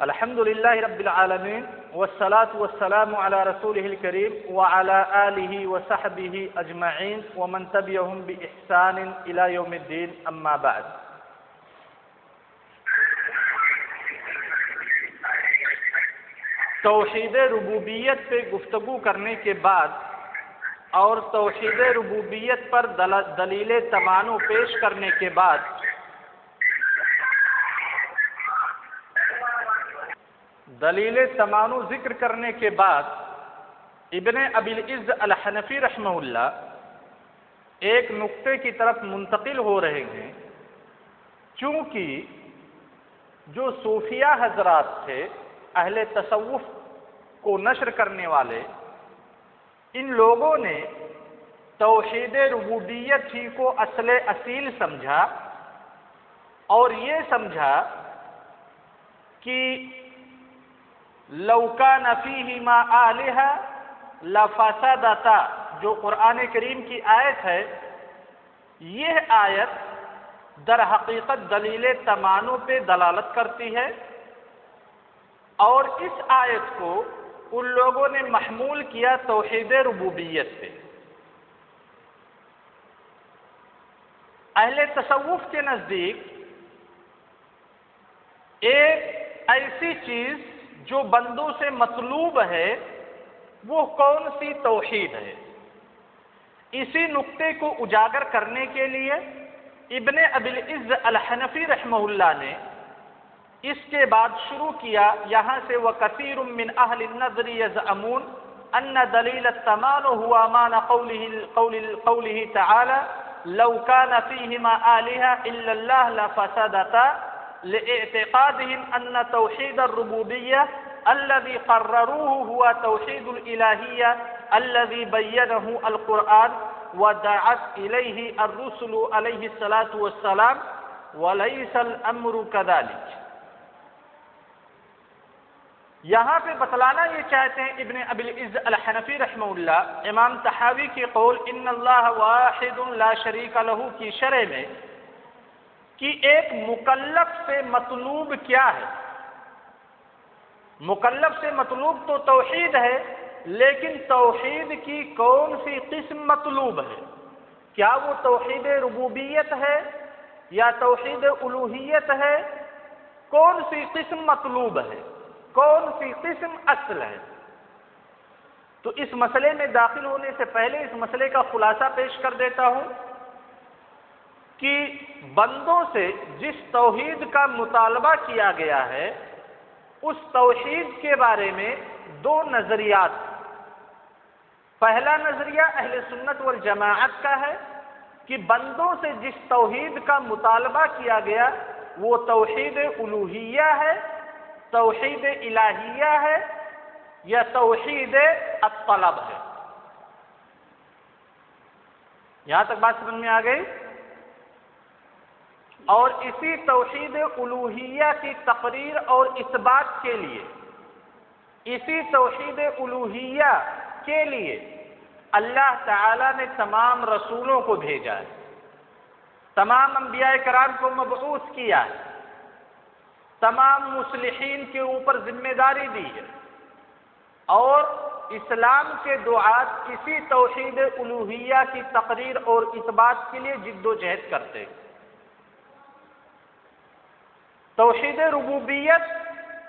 الحمد للہ رب العالمین والصلاة والسلام علی رسولہ الکریم وعلی آلہ وصحبہ اجمعین ومن تبعہم بإحسان الی یوم الدین اما بعد۔ توحید ربوبیت پہ گفتگو کرنے کے بعد اور توحید ربوبیت پر دلیل تمانع پیش کرنے کے بعد ذکر کرنے کے بعد ابن ابی العز الحنفی رحمہ اللہ ایک نقطے کی طرف منتقل ہو رہے ہیں، چونکہ جو صوفیہ حضرات تھے، اہل تصوف کو نشر کرنے والے، ان لوگوں نے توحید ربوبیت ہی کو اصل اصیل سمجھا اور یہ سمجھا کہ لو کان فیہما آلہہ لفسدتا، جو قرآن کریم کی آیت ہے، یہ آیت در حقیقت دلیل تمانع پہ دلالت کرتی ہے، اور اس آیت کو ان لوگوں نے محمول کیا توحید ربوبیت پہ۔ اہل تصوف کے نزدیک ایک ایسی چیز جو بندوں سے مطلوب ہے وہ کون سی توحید ہے، اسی نقطے کو اجاگر کرنے کے لیے ابن ابی العز الحنفی رحمہ اللہ نے اس کے بعد شروع کیا یہاں سے وَكَثِيرٌ مِّنْ أَهْلِ النَّظْرِ يَزْعَمُونَ أَنَّ دَلِيلَ التَّمَانُ هُوَ مَعنَى قَوْلِهِ تَعَالَى لَوْ كَانَ فِيهِمَا آلِهَةٌ إِلَّا اللَّهُ لَفَسَدَتَا لِاعْتِقَادِهِمْ أَنَّ تَوْحِيدَ الرُّبُوبِيَّةِ الَّذِي قَرَّرُوهُ هُوَ تَوْحِيدُ الْإِلَٰهِيَّةِ الَّذِي بَيَّنَهُ الْقُرْآنُ وَدَعَتْ إِلَيْهِ الرُّسُلُ عَلَيْهِ الصَّلَاةُ وَالسَّلَامُ وَلَيْسَ الْأَمْرُ كَذَلِكَ۔ یہاں پہ بتلانا یہ چاہتے ہیں ابن ابی العز الحنفی رحمہ اللہ امام طحاوی کی قول ان اللہ واحد لا شریک لہ کی شرح میں کہ ایک مکلف سے مطلوب کیا ہے۔ مکلف سے مطلوب تو توحید ہے، لیکن توحید کی کون سی قسم مطلوب ہے؟ کیا وہ توحید ربوبیت ہے یا توحید الوہیت ہے؟ کون سی قسم مطلوب ہے، کون سی قسم اصل ہے؟ تو اس مسئلے میں داخل ہونے سے پہلے اس مسئلے کا خلاصہ پیش کر دیتا ہوں کہ بندوں سے جس توحید کا مطالبہ کیا گیا ہے اس توحید کے بارے میں دو نظریات۔ پہلا نظریہ اہل سنت والجماعت کا ہے کہ بندوں سے جس توحید کا مطالبہ کیا گیا وہ توحید الوہیہ ہے، توحید الہیہ ہے یا توحید الطلب ہے۔ یہاں تک بات سمجھ میں آ گئی؟ اور اسی توحید الوہیہ کی تقریر اور اثبات کے لیے، اسی توحید الوہیہ کے لیے اللہ تعالی نے تمام رسولوں کو بھیجا ہے، تمام انبیاء کرام کو مبعوث کیا ہے، تمام مصلحین کے اوپر ذمہ داری دی ہے، اور اسلام کے دعات اسی توحید الوہیہ کی تقریر اور اثبات کے لیے جد و جہد کرتے ہیں۔ توحید ربوبیت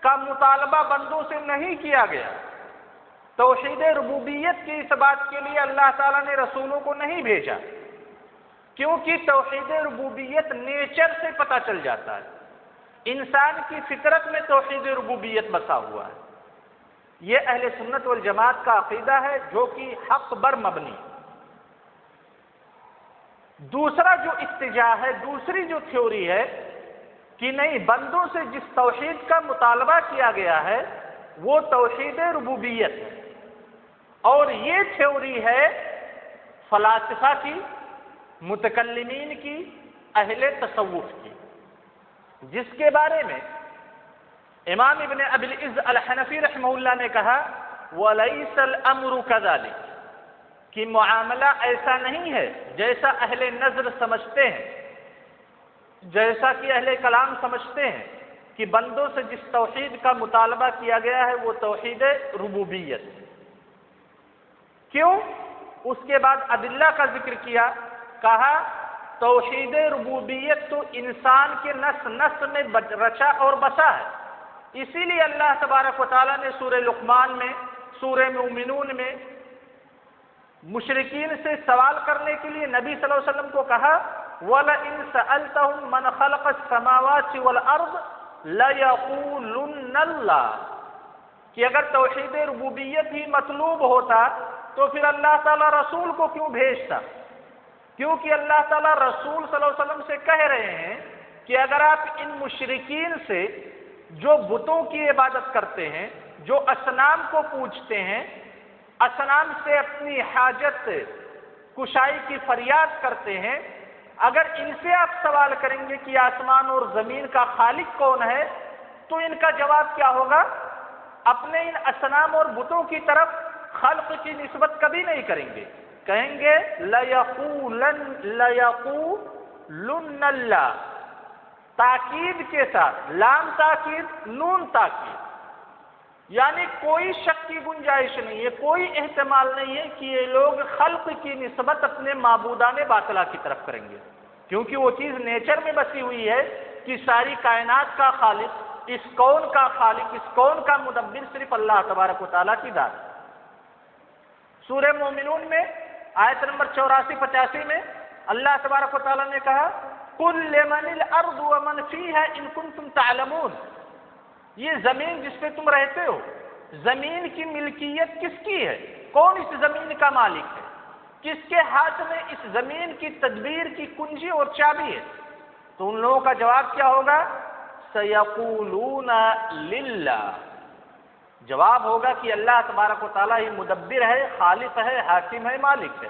کا مطالبہ بندوں سے نہیں کیا گیا، توحید ربوبیت کی اثبات کے لیے اللہ تعالیٰ نے رسولوں کو نہیں بھیجا، کیونکہ توحید ربوبیت نیچر سے پتہ چل جاتا ہے، انسان کی فطرت میں توحید ربوبیت بسا ہوا ہے۔ یہ اہل سنت والجماعت کا عقیدہ ہے جو کہ حق بر مبنی۔ دوسرا جو اتجاہ ہے، دوسری جو تھیوری ہے کہ نہیں، بندوں سے جس توحید کا مطالبہ کیا گیا ہے وہ توحید ربوبیت ہے، اور یہ تھیوری ہے فلاسفہ کی، متکلمین کی، اہل تصوف کی، جس کے بارے میں امام ابن ابی العز الحنفی رحمہ اللہ نے کہا وَلَيْسَ الْأَمْرُ كَذَلِكَ، کہ معاملہ ایسا نہیں ہے جیسا اہل نظر سمجھتے ہیں، جیسا کہ اہل کلام سمجھتے ہیں، کہ بندوں سے جس توحید کا مطالبہ کیا گیا ہے وہ توحید ربوبیت. کیوں؟ اس کے بعد ادلہ کا ذکر کیا. کہا توحید ربوبیت تو انسان کے نس نس میں رچا اور بسا ہے. اسی لیے اللہ تبارک و تعالیٰ نے سورہ لقمان میں، سورہ مومنون میں مشرکین سے سوال کرنے کے لیے نبی صلی اللہ علیہ وسلم کو کہا وَلَئِن سَأَلْتَهُم مَّنْ خَلَقَ السَّمَاوَاتِ وَالْأَرْضِ لَيَقُولُنَّ اللَّهُ، کہ اگر توحید ربوبیت ہی مطلوب ہوتا تو پھر اللہ تعالیٰ رسول کو کیوں بھیجتا؟ کیونکہ اللہ تعالیٰ رسول صلی اللہ علیہ وسلم سے کہہ رہے ہیں کہ اگر آپ ان مشرکین سے جو بتوں کی عبادت کرتے ہیں، جو اصنام کو پوجتے ہیں، اصنام سے اپنی حاجت کشائی کی فریاد کرتے ہیں، اگر ان سے آپ سوال کریں گے کہ آسمان اور زمین کا خالق کون ہے تو ان کا جواب کیا ہوگا؟ اپنے ان اصنام اور بتوں کی طرف خلق کی نسبت کبھی نہیں کریں گے. کہیں گے لَيَقُولُنَّ اللَّهُ، تاکید کے ساتھ، لام تاکید نون تاکید، یعنی کوئی شک کی گنجائش نہیں ہے، کوئی احتمال نہیں ہے کہ یہ لوگ خلق کی نسبت اپنے معبودان باطلہ کی طرف کریں گے، کیونکہ وہ چیز نیچر میں بسی ہوئی ہے کہ ساری کائنات کا خالق، اس کون کا خالق، اس کون کا مدبر صرف اللہ تبارک و تعالیٰ کی ذات. سورہ مومنون میں آیت نمبر 84-85 میں اللہ تبارک و تعالیٰ نے کہا قُلْ لِمَنِ الْأَرْضُ وَمَنْ فِيهَا إِن كُنتُمْ تَعْلَمُونَ، یہ زمین جس پہ تم رہتے ہو، زمین کی ملکیت کس کی ہے؟ کون اس زمین کا مالک ہے؟ کس کے ہاتھ میں اس زمین کی تدبیر کی کنجی اور چابی ہے؟ تو ان لوگوں کا جواب کیا ہوگا؟ سَيَقُولُونَ لِلَّهِ، جواب ہوگا کہ اللہ تبارک و تعالیٰ ہی مدبر ہے، خالق ہے، حاکم ہے، مالک ہے.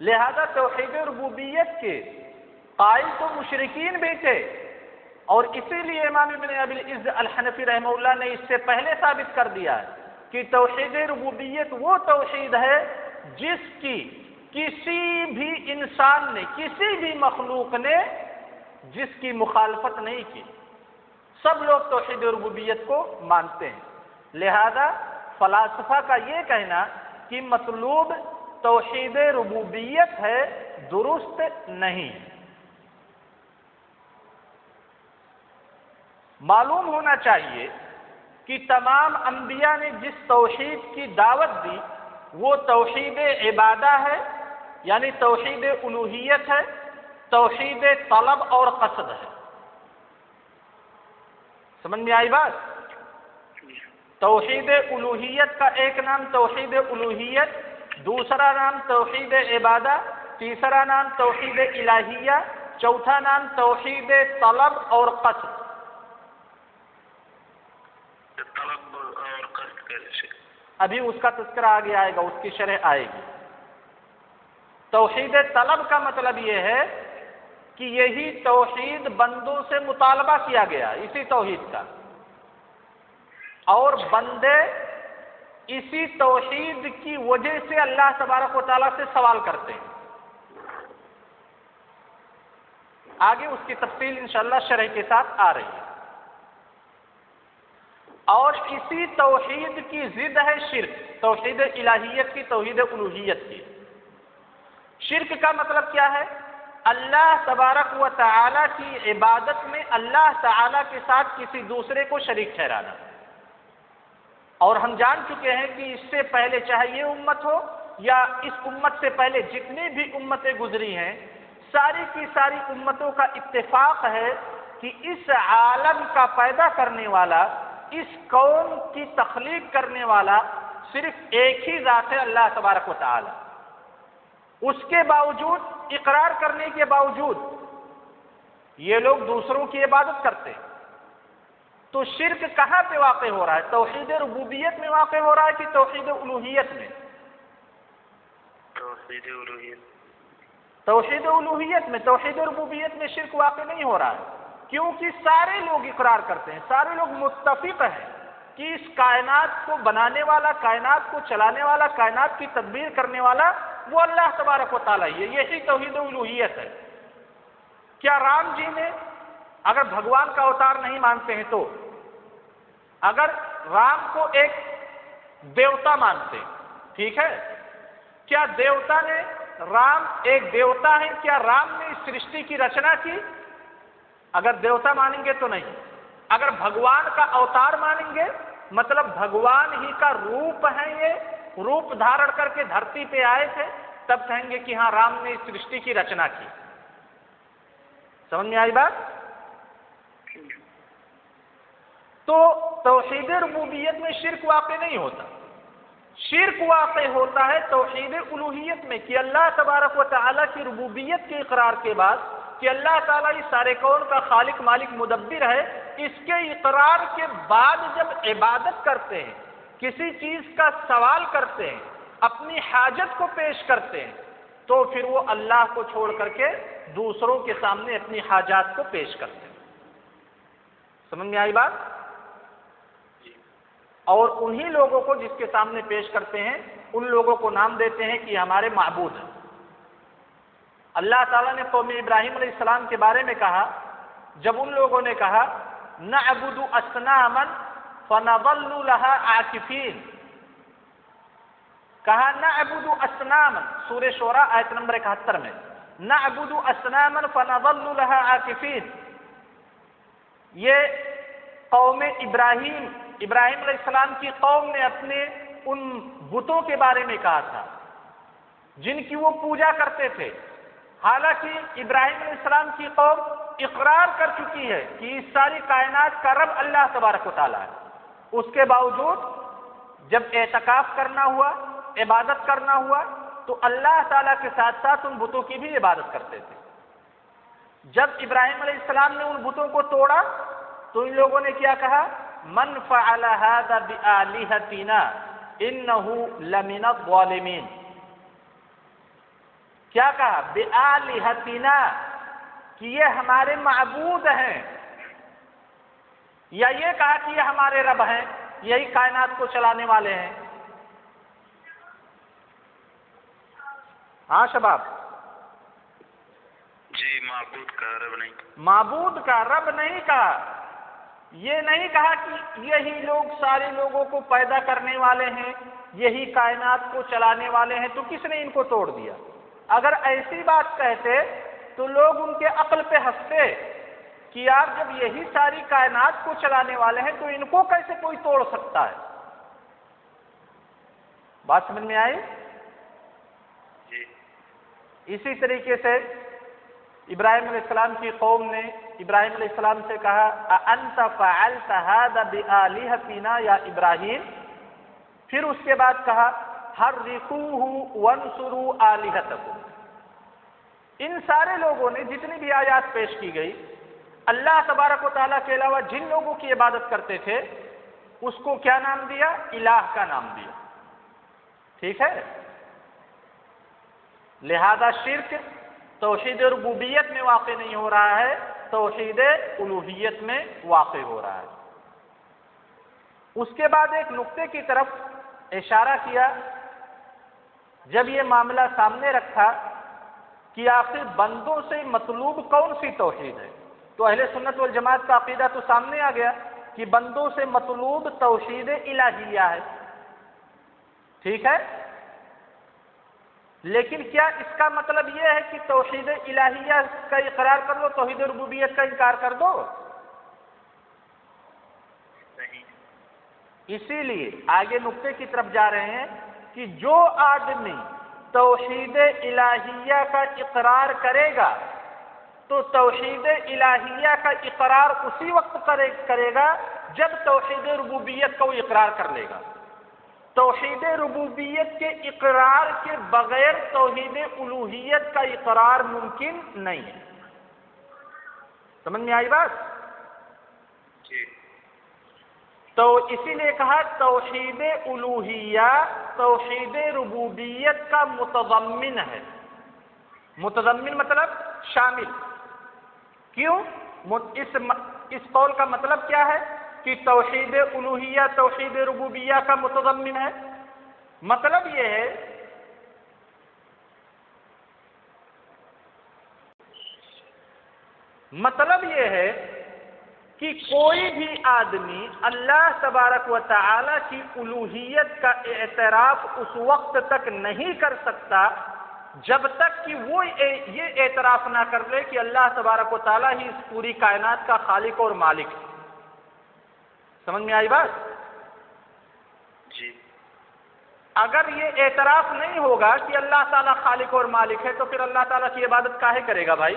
لہذا توحید ربوبیت کے قائل تو مشرکین بھی تھے، اور اسی لیے امام ابن ابی العز الحنفی رحمہ اللہ نے اس سے پہلے ثابت کر دیا ہے کہ توحید ربوبیت وہ توحید ہے جس کی کسی بھی انسان نے، کسی بھی مخلوق نے جس کی مخالفت نہیں کی. سب لوگ توحید ربوبیت کو مانتے ہیں. لہذا فلاسفہ کا یہ کہنا کہ مطلوب توحید ربوبیت ہے درست نہیں. معلوم ہونا چاہیے کہ تمام انبیاء نے جس توحید کی دعوت دی وہ توحید عبادہ ہے، یعنی توحید الوہیت ہے، توحید طلب اور قصد ہے. سمجھ میں آئی بات؟ توحید الوہیت کا ایک نام توحید الوہیت، دوسرا نام توحید عبادہ، تیسرا نام توحید الہیہ، چوتھا نام توحید طلب اور قصد. طلب اور قصد کیسے؟ ابھی اس کا تذکرہ آگے آئے گا، اس کی شرح آئے گی. توحید طلب کا مطلب یہ ہے کہ یہی توحید بندوں سے مطالبہ کیا گیا اسی توحید کا، اور بندے اسی توحید کی وجہ سے اللہ تبارک و تعالیٰ سے سوال کرتے ہیں. آگے اس کی تفصیل انشاءاللہ شرح کے ساتھ آ رہی ہے. اور اسی توحید کی ضد ہے شرک، توحید الہیت کی، توحید الوہیت کی. شرک کا مطلب کیا ہے؟ اللہ تبارک و تعالیٰ کی عبادت میں اللہ تعالیٰ کے ساتھ کسی دوسرے کو شریک ٹھہرانا. اور ہم جان چکے ہیں کہ اس سے پہلے چاہے یہ امت ہو یا اس امت سے پہلے جتنی بھی امتیں گزری ہیں، ساری کی ساری امتوں کا اتفاق ہے کہ اس عالم کا پیدا کرنے والا، اس قوم کی تخلیق کرنے والا صرف ایک ہی ذات ہے، اللہ تبارک و تعالی. اس کے باوجود، اقرار کرنے کے باوجود یہ لوگ دوسروں کی عبادت کرتے ہیں. تو شرک کہاں پہ واقع ہو رہا ہے؟ توحید ربوبیت میں واقع ہو رہا ہے کہ توحید الوہیت میں؟ توحید الوہیت. توحید الوہیت میں. توحید ربوبیت میں شرک واقع نہیں ہو رہا ہے، کیونکہ سارے لوگ اقرار کرتے ہیں، سارے لوگ متفق ہیں کہ اس کائنات کو بنانے والا، کائنات کو چلانے والا، کائنات کی تدبیر کرنے والا وہ اللہ تبارک و تعالیٰ ہی ہے. یہی توحید الوہیت ہے. کیا رام جی نے اگر بھگوان کا اوتار نہیں مانتے ہیں تو اگر رام کو ایک دیوتا مانتے ہیں، ٹھیک ہے، کیا دیوتا نے رام ایک دیوتا ہے، کیا رام نے اس سرشٹی کی رچنا کی؟ اگر دیوتا مانیں گے تو نہیں. اگر بھگوان کا اوتار مانیں گے مطلب بھگوان ہی کا روپ ہے، یہ روپ دھارن کر کے دھرتی پہ آئے تھے، تب کہیں گے کہ ہاں رام نے اس سرشٹی کی رچنا کی. سمجھ میں آئی بات؟ تو توحید ربوبیت میں شرک واقع نہیں ہوتا. شرک واقع ہوتا ہے توحید الوہیت میں کہ اللہ تبارک و تعالیٰ کی ربوبیت کے اقرار کے بعد کہ اللہ تعالیٰ اس سارے کون کا خالق مالک مدبر ہے، اس کے اقرار کے بعد جب عبادت کرتے ہیں، کسی چیز کا سوال کرتے ہیں، اپنی حاجت کو پیش کرتے ہیں، تو پھر وہ اللہ کو چھوڑ کر کے دوسروں کے سامنے اپنی حاجات کو پیش کرتے ہیں. سمجھ میں آئی بات؟ اور انہی لوگوں کو جس کے سامنے پیش کرتے ہیں ان لوگوں کو نام دیتے ہیں کہ ہمارے معبود ہیں. اللہ تعالیٰ نے قوم ابراہیم علیہ السلام کے بارے میں کہا، جب ان لوگوں نے کہا نعبد اصناما فنظل لها عاکفین، کہا نعبد اصناما، سورہ شعراء آیت نمبر 71 میں، نعبد اصناما فنظل لها عاکفین. یہ قوم ابراہیم علیہ السلام کی قوم نے اپنے ان بتوں کے بارے میں کہا تھا جن کی وہ پوجا کرتے تھے. حالانکہ ابراہیم علیہ السلام کی قوم اقرار کر چکی ہے کہ اس ساری کائنات کا رب اللہ تبارک و تعالیٰ ہے. اس کے باوجود جب اعتکاف کرنا ہوا، عبادت کرنا ہوا، تو اللہ تعالیٰ کے ساتھ ساتھ ان بتوں کی بھی عبادت کرتے تھے. جب ابراہیم علیہ السلام نے ان بتوں کو توڑا تو ان لوگوں نے کیا کہا، من فعل هذا بآلهتنا انه لمن الظالمین. کیا کہا؟ بآلهتنا، کہ یہ ہمارے معبود ہیں، یا یہ کہا کہ یہ ہمارے رب ہیں، یہی کائنات کو چلانے والے ہیں. ہاں شباب جی، معبود کا رب نہیں. معبود کا رب نہیں کہا. یہ نہیں کہا کہ یہی لوگ سارے لوگوں کو پیدا کرنے والے ہیں، یہی کائنات کو چلانے والے ہیں، تو کس نے ان کو توڑ دیا؟ اگر ایسی بات کہتے تو لوگ ان کے عقل پہ ہنستے کہ یار جب یہی ساری کائنات کو چلانے والے ہیں تو ان کو کیسے کوئی توڑ سکتا ہے. بات سمجھ میں آئی؟ جی. اسی طریقے سے ابراہیم علیہ السلام کی قوم نے ابراہیم علیہ السلام سے کہا اَأَنْتَ فَعَلْتَ هَذَا بِآلِهَتِنَا یا ابراہیم. پھر اس کے بعد کہا حَرِّقُوهُ وَانْصُرُوا آلِهَتَكُمْ. ان سارے لوگوں نے جتنی بھی آیات پیش کی گئی، اللہ تبارک و تعالیٰ کے علاوہ جن لوگوں کی عبادت کرتے تھے اس کو کیا نام دیا؟ الہ کا نام دیا. ٹھیک ہے؟ لہذا شرک توحید ربوبیت میں واقع نہیں ہو رہا ہے، توحید الوہیت میں واقع ہو رہا ہے. اس کے بعد ایک نقطے کی طرف اشارہ کیا. جب یہ معاملہ سامنے رکھا کہ آخر بندوں سے مطلوب کون سی توحید ہے، تو اہل سنت والجماعت کا عقیدہ تو سامنے آ گیا کہ بندوں سے مطلوب توحید الہیہ ہے. ٹھیک ہے؟ لیکن کیا اس کا مطلب یہ ہے کہ توحید الہیہ کا اقرار کر لو، توحید ربوبیت کا انکار کر دو؟ نہیں. اسی لیے آگے نقطے کی طرف جا رہے ہیں کہ جو آدمی توحید الہیہ کا اقرار کرے گا تو توحید الہیہ کا اقرار اسی وقت کرے گا جب توحید ربوبیت کا وہ اقرار کر لے گا. توحید ربوبیت کے اقرار کے بغیر توحید الوہیت کا اقرار ممکن نہیں ہے. سمجھ میں آئی بات؟ جی. تو اسی لیے کہا توحید الوہیہ توحید ربوبیت کا متضمن ہے. متضمن مطلب شامل. کیوں؟ اس قول کا مطلب کیا ہے کہ توحید الوہیہ توحید ربوبیہ کا متضمن ہے؟ مطلب یہ ہے کہ کوئی بھی آدمی اللہ تبارک و تعالی کی الوہیت کا اعتراف اس وقت تک نہیں کر سکتا جب تک کہ وہ یہ اعتراف نہ کر لے کہ اللہ تبارک و تعالی ہی اس پوری کائنات کا خالق اور مالک ہے۔ سمجھ میں آئی بات؟ جی اگر یہ اعتراف نہیں ہوگا کہ اللہ تعالیٰ خالق اور مالک ہے تو پھر اللہ تعالیٰ کی عبادت کاہے کرے گا بھائی؟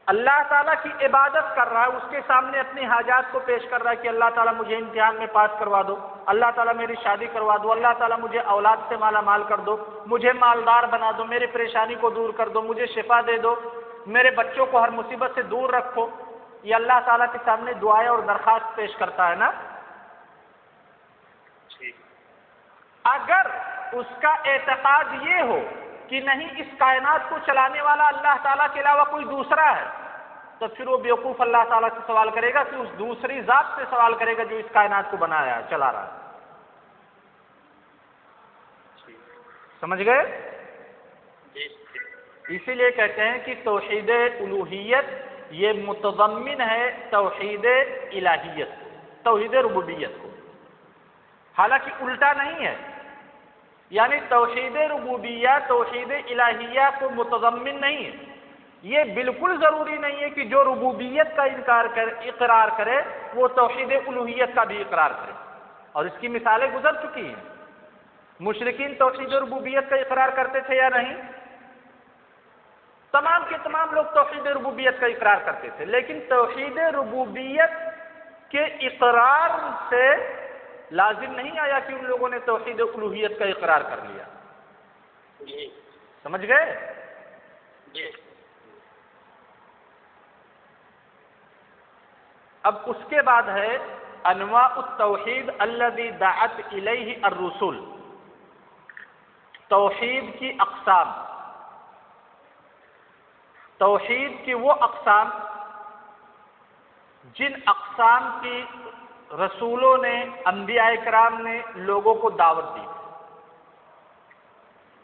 اللہ تعالیٰ کی عبادت کر رہا ہے، اس کے سامنے اپنی حاجات کو پیش کر رہا ہے کہ اللہ تعالیٰ مجھے امتحان میں پاس کروا دو، اللہ تعالیٰ میری شادی کروا دو، اللہ تعالیٰ مجھے اولاد سے مالا مال کر دو، مجھے مالدار بنا دو، میری پریشانی کو دور کر دو، مجھے شفا دے دو، میرے بچوں کو ہر مصیبت سے دور رکھو۔ یہ اللہ تعالیٰ کے سامنے دعائیں اور درخواست پیش کرتا ہے نا۔ اگر اس کا اعتقاد یہ ہو کہ نہیں اس کائنات کو چلانے والا اللہ تعالیٰ کے علاوہ کوئی دوسرا ہے، تو پھر وہ بیوقوف اللہ تعالیٰ سے سوال کرے گا کہ اس دوسری ذات سے سوال کرے گا جو اس کائنات کو بنایا ہے، چلا رہا ہے۔ سمجھ گئے؟ اسی لیے کہتے ہیں کہ توحید الوہیت یہ متضمن ہے توحید الہیت کو، توحید ربوبیت کو، حالانکہ الٹا نہیں ہے، یعنی توحید ربوبیہ توحید الہیہ کو متضمن نہیں ہے۔ یہ بالکل ضروری نہیں ہے کہ جو ربوبیت کا اقرار کرے وہ توحید الوہیت کا بھی اقرار کرے، اور اس کی مثالیں گزر چکی ہیں۔ مشرکین توحید ربوبیت کا اقرار کرتے تھے یا نہیں؟ تمام کے تمام لوگ توحید ربوبیت کا اقرار کرتے تھے، لیکن توحید ربوبیت کے اقرار سے لازم نہیں آیا کہ ان لوگوں نے توحید الوہیت کا اقرار کر لیا۔ جی سمجھ گئے؟ جی اب اس کے بعد ہے انواع التوحید الذی دعت الیہ الرسل، توحید کی اقسام، توحید کی وہ اقسام جن اقسام کی رسولوں نے، انبیاء کرام نے لوگوں کو دعوت دی۔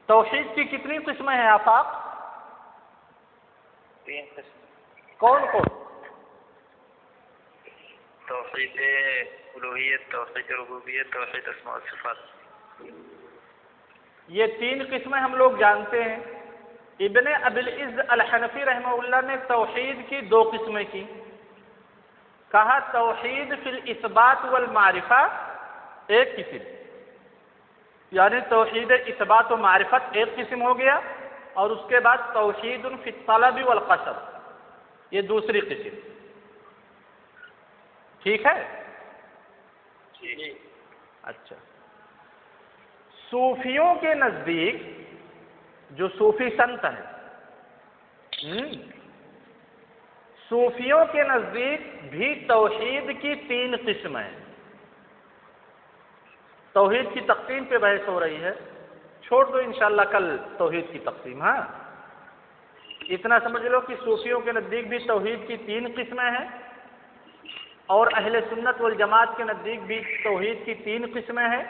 توحید کی کتنی قسمیں ہیں آفاق؟ 3 قسم۔ کون کون؟ توحید الوہیت، توحید ربوبیت، توحید اسماء و صفات۔ یہ 3 قسمیں ہم لوگ جانتے ہیں۔ ابن ابی العز الحنفی رحمہ اللہ نے توحید کی 2 قسمیں کی، کہا توحید فی الاثبات والمعرفہ ایک قسم، یعنی توحید اثبات و معرفت ایک قسم ہو گیا، اور اس کے بعد توحید فی الطلب والقصد یہ دوسری قسم۔ ٹھیک ہے؟ جی اچھا، صوفیوں کے نزدیک جو صوفی سنت ہیں، صوفیوں کے نزدیک بھی توحید کی 3 قسمیں ہیں۔ توحید کی تقسیم پہ بحث ہو رہی ہے، چھوڑ دو انشاءاللہ کل توحید کی تقسیم۔ ہاں، اتنا سمجھ لو کہ صوفیوں کے نزدیک بھی توحید کی 3 قسمیں ہیں، اور اہل سنت والجماعت کے نزدیک بھی توحید کی 3 قسمیں ہیں،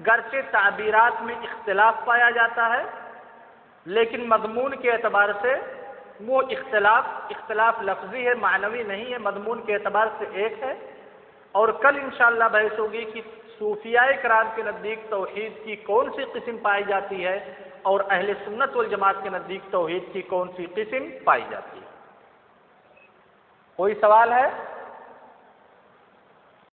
گرچہ تعبیرات میں اختلاف پایا جاتا ہے، لیکن مضمون کے اعتبار سے وہ اختلاف لفظی ہے، معنوی نہیں ہے، مضمون کے اعتبار سے ایک ہے۔ اور کل انشاءاللہ بحث ہوگی کہ صوفیاء کرام کے نزدیک توحید کی کون سی قسم پائی جاتی ہے، اور اہل سنت والجماعت کے نزدیک توحید کی کون سی قسم پائی جاتی ہے۔ کوئی سوال ہے؟